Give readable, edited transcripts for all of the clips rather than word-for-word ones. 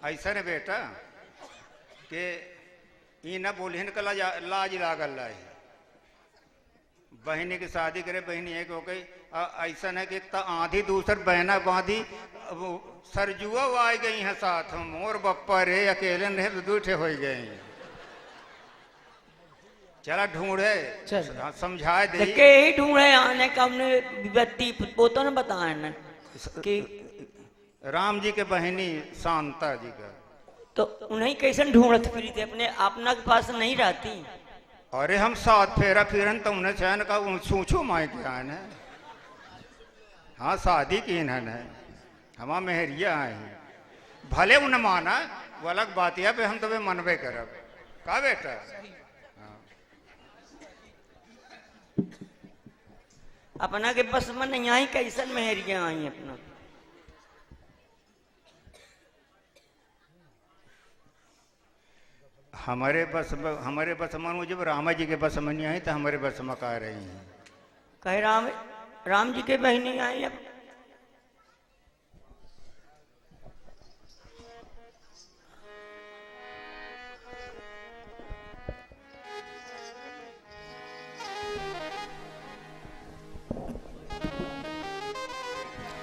ऐसा ने बेटा कि ई न बोलिहन का लाज लागल लाई बहनी की शादी करे बहनी एक हो गई ऐसा है कि एक आधी दूसर बहना बांधी सरजुआ आ गई है साथ मोर बप्पा रे अकेले रहे तो दूठे हो गए चला ढूंढे समझा दे के ही ढूंढे आने का हमने व्यक्ति पोतो ने बताया ना कि राम जी के बहनी शांता जी का तो उन्हें कैसे ढूंढत फिरी थे अपने अपना के पास नहीं रहती। अरे हम साथ फेरा फिरन तो उन्हें चैन का सूछो माए क्या है हाँ शादी की इन्होंने हमारा मेहरिया आए भले उन्हें माना वो अलग बात है हम तो मनबे करब का बेटा अपना के बस में नहीं आई कैसन मेहरिया आई अपना हमारे बस में जब रामा जी के बस में नहीं आई तो हमारे बस में कह रही हैं कहे राम जी के बहनी आई अब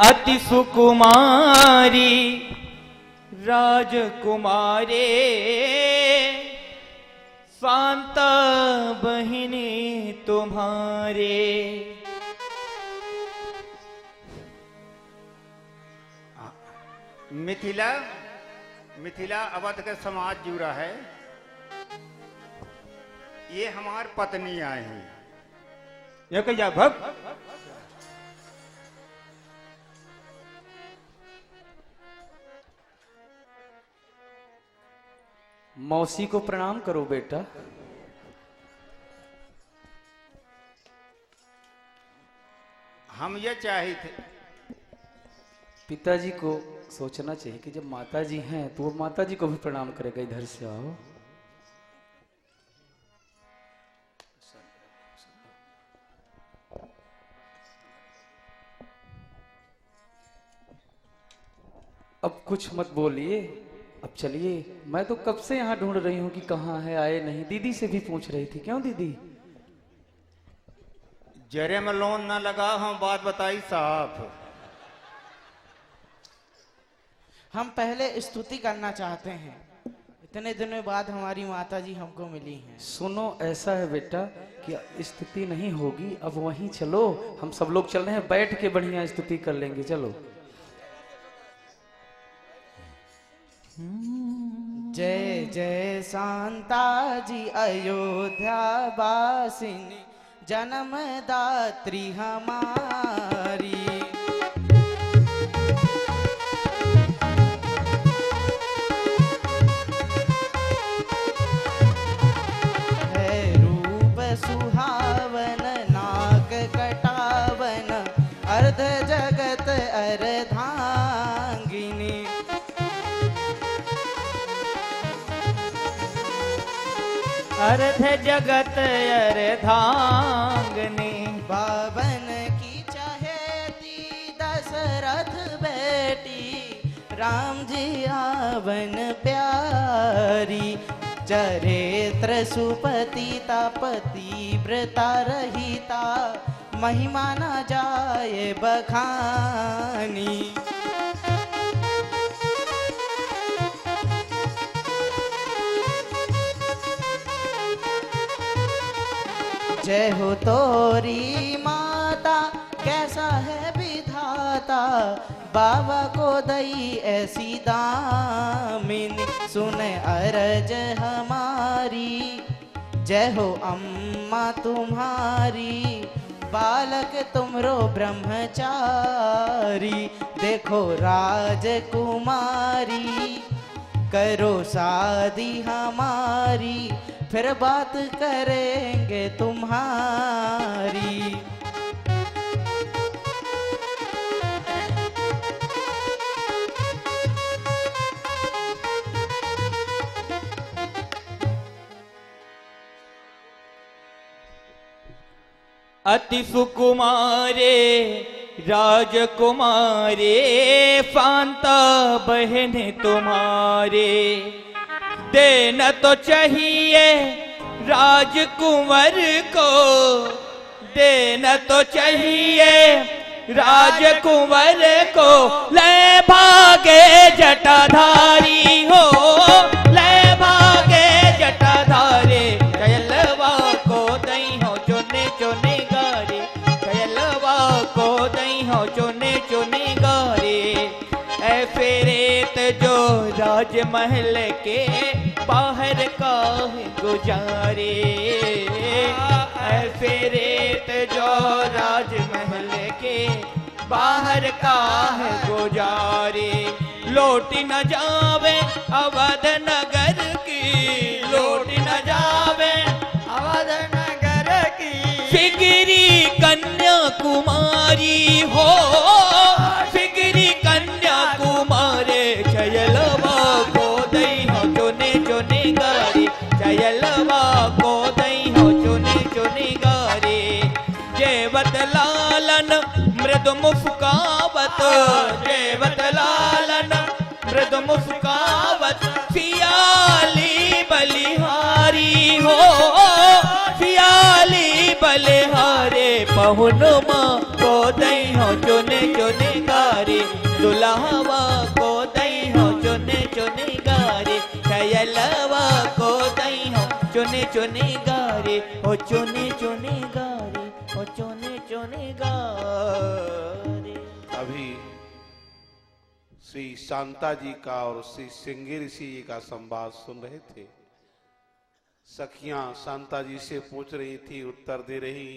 अति सुकुमारी राजकुमारे शांता बहिनी तुम्हारे मिथिला अवध का समाज जुड़ा है ये हमार पत्नी आए हैं ये कह जा भग मौसी को प्रणाम करो बेटा। हम ये चाहे थे पिताजी को सोचना चाहिए कि जब माता जी हैं तो वो माता जी को भी प्रणाम करेगा। इधर से आओ। अब कुछ मत बोलिए। अब चलिए, मैं तो कब से यहाँ ढूंढ रही हूँ कि कहाँ है, आए नहीं। दीदी से भी पूछ रही थी। क्यों दीदी? जरे में लोन ना लगा हम बात बताई साहब। हम पहले स्तुति करना चाहते हैं। इतने दिनों बाद हमारी माता जी हमको मिली हैं। सुनो, ऐसा है बेटा कि स्तुति नहीं होगी। अब वहीं चलो, हम सब लोग चल रहे हैं, बैठ के बढ़िया स्तुति कर लेंगे। चलो। जय जय शांता जी अयोध्या वासिनी जन्मदात्री हमारी। है रूप सुहावन नाक कटावन अर्ध जगत अर्धांगिनी। अर्ध जगत अर्धांगिनी। बावन की चहेती दशरथ बेटी राम जी आवन प्यारी। चरित्र सुपतिता पतिव्रता रहिता महिमा न जाए बखानी। जय हो तोरी माता कैसा है विधाता बाबा को दई ऐसी दामिनी। सुन अरज हमारी जय हो अम्मा तुम्हारी बालक तुमरो ब्रह्मचारी। देखो राजकुमारी करो शादी हमारी फिर बात करेंगे तुम्हारी। अति सुकुमारे राजकुमारे फांता बहन तुम्हारे, देना तो चाहिए राजकुंवर को, देना तो चाहिए राजकुंवर को, ले भागे जटाधारी हो, ले भागे जटाधारे, कयलवा को दई हो चुने चुने गारे, कयलवा को दई हो चुने चुने गारे। ऐ फेरेत जो राजमहल के बाहर का है गुजारे, ऐ फेरेत जो राजमहल के बाहर का है गुजारे। लौटी न जावे अवध नगर की, लौटी न जावे अवध नगर की, फिगरी कन्या कुमारी हो, फिगरी कन्या कुमारे, चयलवा को दई हो चुने चुने गारे, चयलवा को दई हो चुने चुने गारे। जेवत लालन मृदु मुस्कावत, जेवत लालन मृदु मुस्कावत, फियाली बलिहारी हो, फियाली बलिहारे, पहुनुमा को दई हो चुने चुने गारे, दुल्हवा को दई हो चुने चुने गारे, कयलवा को दई हो चुने चुने गारे, हो चुने चुने गारे, हो चुने चुने गारे। अभी श्री शांता जी का और श्री सिंगी ऋषि जी का संवाद सुन रहे थे। सखियां शांता जी से पूछ रही थी, उत्तर दे रही,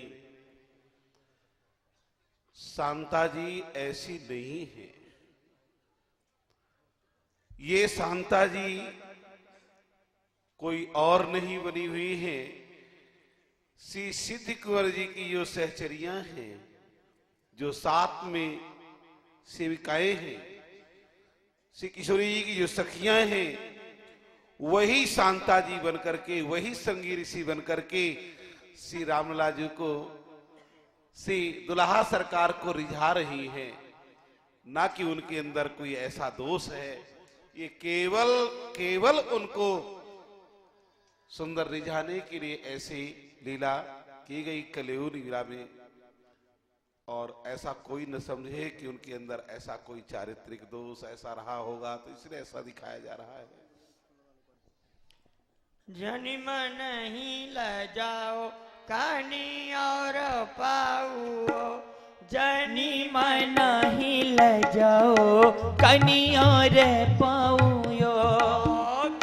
शांता जी ऐसी नहीं है, ये शांता जी कोई और नहीं बनी हुई है, श्री सिद्ध कुंवर जी की जो सहचरियां हैं, जो साथ में सेविकाएं हैं, श्री किशोरी जी की जो सखियां हैं, वही शांता जी बनकर के, वही संगी ऋषि बनकर के श्री रामलला जी को, श्री दुल्हा सरकार को रिझा रही हैं। ना कि उनके अंदर कोई ऐसा दोष है, ये केवल उनको सुंदर रिझाने के लिए ऐसी लीला की गई कलयुग लीला में। और ऐसा कोई न समझे कि उनके अंदर ऐसा कोई चारित्रिक दोष ऐसा रहा होगा, तो इसलिए ऐसा दिखाया जा रहा है। जन्म नहीं ल जाओ कनी और पाओ, जन्म नहीं ल जाओ कनी और पाओ,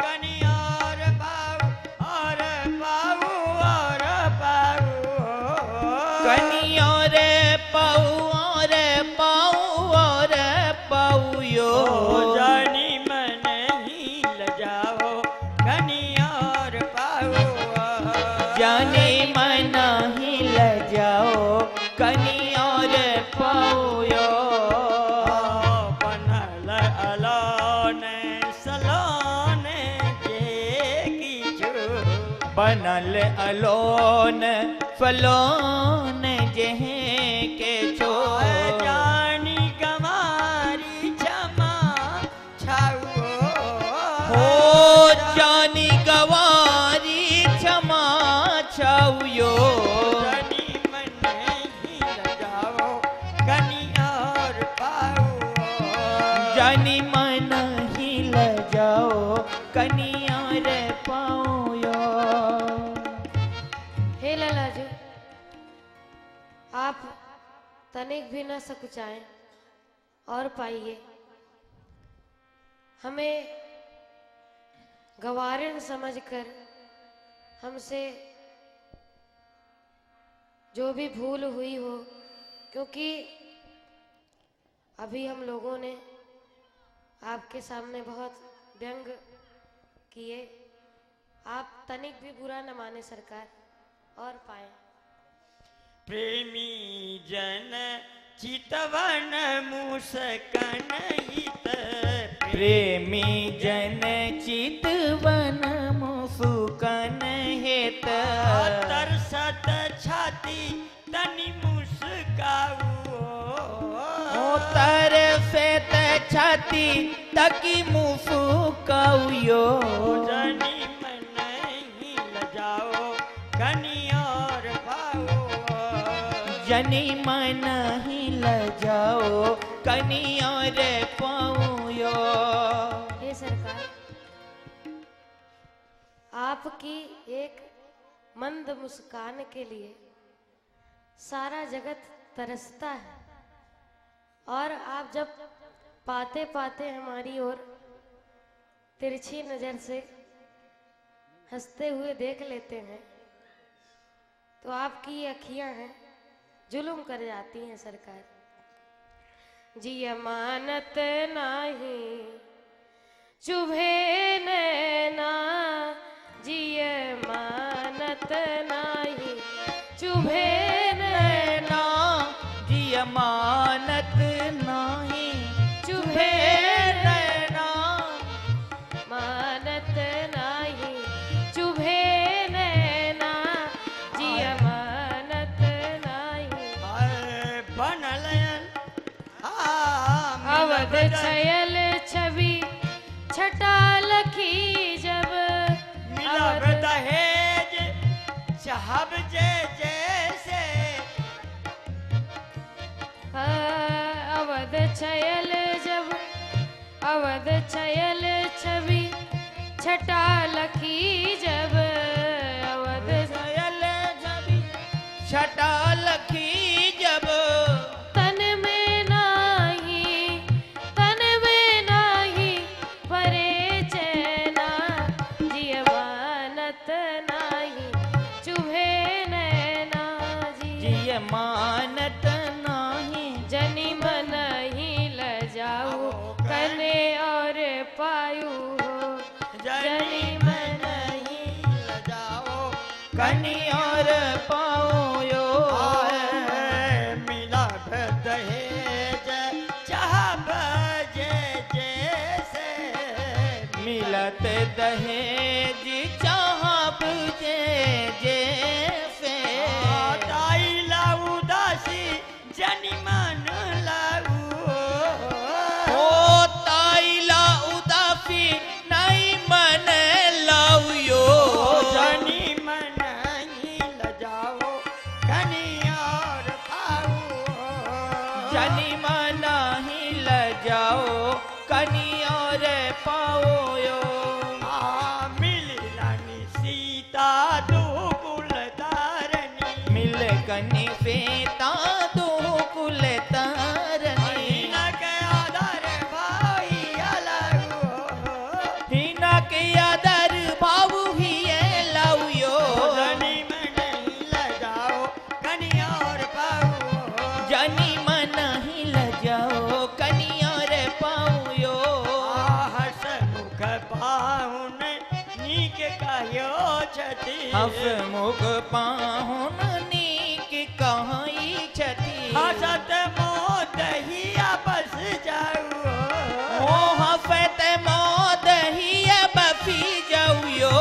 कनी और पाओ और पाओ और पाओ, कनी और पाओ और पाओ और पाओ यो, जन्म नहीं ल जाओ कनी और पाओ, जन्म नहीं ल जाओ कनी और पाओ यो, बनल अलोने सलोने जे कीछो, बनल अलोन फलोन जेहे के छो, जानी गमारी क्षमा छाओ, हो जानी गवारी क्षमा छाओ यो, जनी मन नहीं लगाओ कनी और पाओ, जनी मन ही ल जाओ कनी और पाओ यो। हे ललाजू, आप तनिक भी न सकुचाएं और पाइए, हमें गवारिन समझकर हमसे जो भी भूल हुई हो, क्योंकि अभी हम लोगों ने आपके सामने बहुत व्यंग किए, आप तनिक भी बुरा न माने सरकार और पाए। प्रेमी जन चितवन मुस्कन हित, प्रेमी जन चितवन मुस्कन हित, तरसत छाती तनि मुस्काऊ, छाती तकी मुँह फुकाउयो जनी मन नहीं लजाओ कनी और भाओ जनी मन ही लजाओ कनी और पाऊयो। हे सरकार, आपकी एक मंद मुस्कान के लिए सारा जगत तरसता है, और आप जब पाते पाते हमारी ओर तिरछी नजर से हंसते हुए देख लेते हैं तो आपकी ये अखियां हैं जुल्म कर जाती हैं सरकार। जी अमानत नाही चुभे नैना, जी अमानत नाही चुभे नैना, जी अमानत नाही चुभे नैना, मानत नाही चुभे नैना, जी अमानत नाही। बनलयन अवध छयल छवि छटा लखी जब, मिलब दहेज चाहब जे जैसे अवध छयल जब, अवध छयल छवि छटा लखी जब, अवध छयल छवि छटा लखी जब, तन में नाही, तन में नाही परे चैना, जी अमानत नाही चुभे नैना, जी अमानत नाही जनी मन ही लजाऊ कने और पायू हो, जनी मन ही लजाओ कनी और पाओयो। मिलब दहेज चाहब जे जैसे मिलत दहेज चाहब जे जैसे, दाई लाऊ दासी जनी मन लाऊ ओ ताइला उदासी नहीं मन लाउयो, जनी मन ही लजाओ कनी और खाओ जनी मन ही लजाओ कनी और पाओयो। मिली रानी सीता दो कुल तारनी मिल कनी फेता दो कुल तारनी, हीना के आधार भाई अलगो हिना के आदर बाबू ही लाउयो, जनी मन ही लजाओ कनी और पाओ जनी मन ही लजाओ कनी और पाओयो। हस मुख पाहुन नीक कहियो छती हस मुख पाहुन नीक कहाई छती, हसत मोद ही बस जाऊ ओ हफत मौत ही बफी जाऊयो,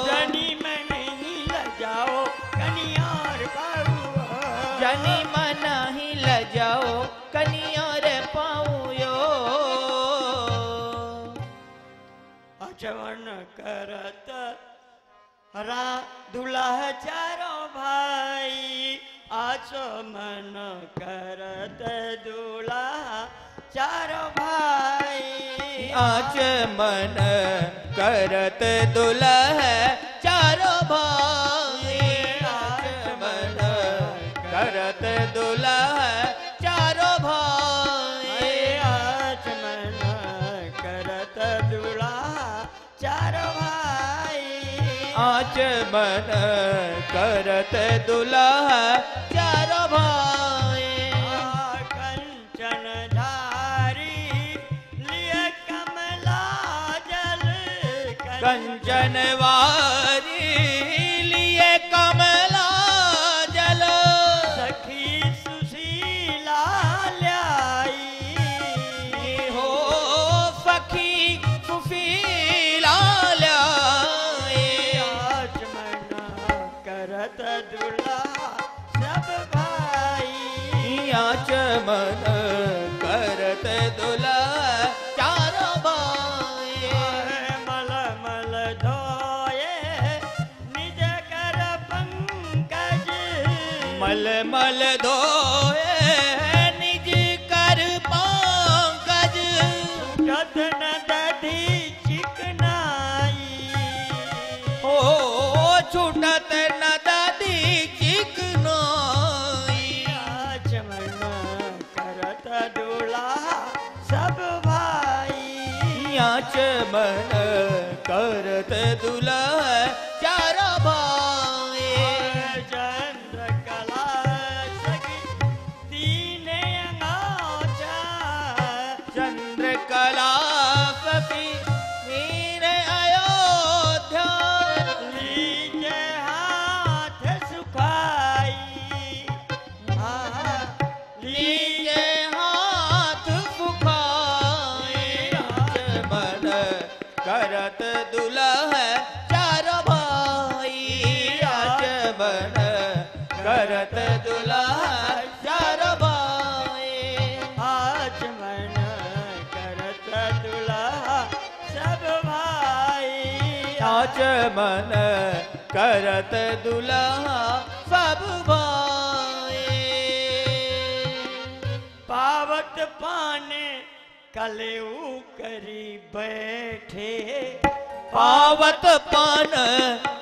जनी मन ही लजाओ कनी और पाओ जनी मन ही लजाओ कनी और पाऊयो। अचवन करत रा दुल्हा चारों भाई आचमन करत दुल्हा चारों भाई आचमन करत दुल्ह चारों भाई, आचमन करत दुल्ह चारों भाई, आचमन करत दुल्हा चारों भाई आचमन करत दुल्ह चारों भाई। कंचन धारी लिए कमला जल कंचन वारी लिए कमला जल, सखी सुशीला लाई हो सखी सुशीला ल्याए, आचमन करत दुल्हा सब भाई आचमन करत दुल्ह धोए निज कर पंकज छूटत न दधी चिकनाई हो छूटत न दधी चिकनाई आचमन करत दूल्हा सब भाई आचमन करत दुल्हा चार भाई चंद्रकला सगी दीने अंगाचा चंद्रकला सखी मीर अयोध्या लीजे हाथ सुखाई लीजे हाथ सुखाए आचमन करत दुल्हा चार भाई आचमन करत दुल्हा चार भाई आचमन करत दूल्हा सब भाई आचमन करत दुल्हा सब भाई पावत पाने कलेऊ करी बैठे पावत पान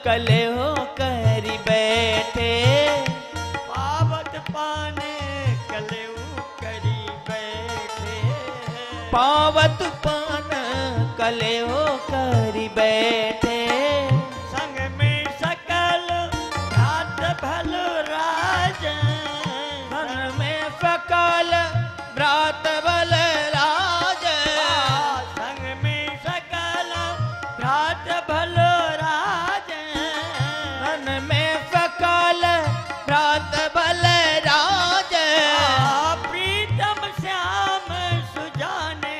कले हो करी बैठे पावत पाने कलेऊ करी बैठे पावत पान कले हो करी बैठे संग में सकल रात भल राजन मन में सकल भ्रात बल राज संग में सकल रात भल राजन मन में सकल भ्रात बल राज प्रीतम श्याम सुजाने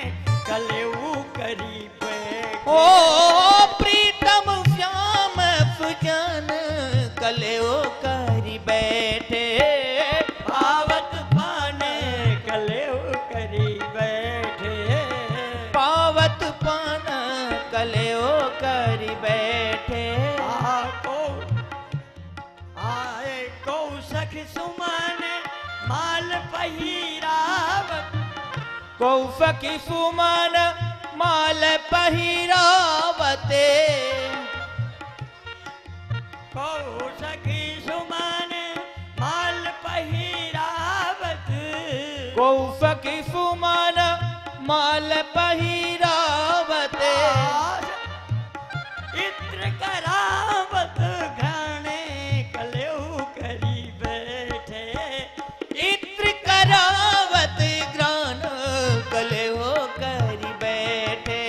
कलेऊ करी बैठे ओ प्रीतम श्याम सुजन कले हो करी बैठे पावत पाने कलेऊ करी बैठे पावत पान कले हो करी बैठे आको आए को सख सुमन माल पहिरावत कौफकी सुमन माल पहिरावते को सखी सुमन माल पहिरावत कौफकी सुमन माल पहिरावते इत्र करावत घाणे कलेऊ करी बैठे इत्र करावत ग्रान कले हो करी बैठे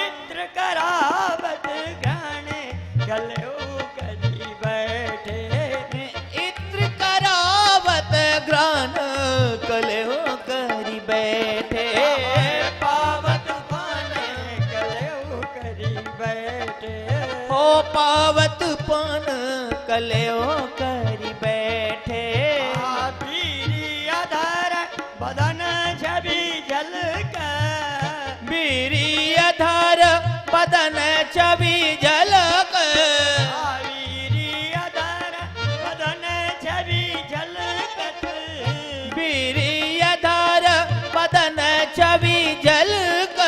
इत्र करावत घाणे कलेऊ करी बैठे इत्र करावत ग्रान कले हो करी बैठे पावत पाने कलेऊ करी बैठे हो पावत पान कले हो करी बैठे बीरी अधर बदन छवि जल बीरी अधर बदन छवि झलक बीरी अधर बदन छवि झलकत बीरी अधर बदन छवि झलक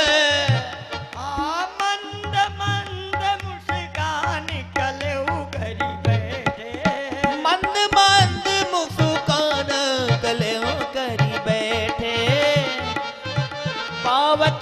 मंद मंद मुस्कान कलेऊ करी बैठे मंद मंद मुस्कान कले हो करी बैठे पावत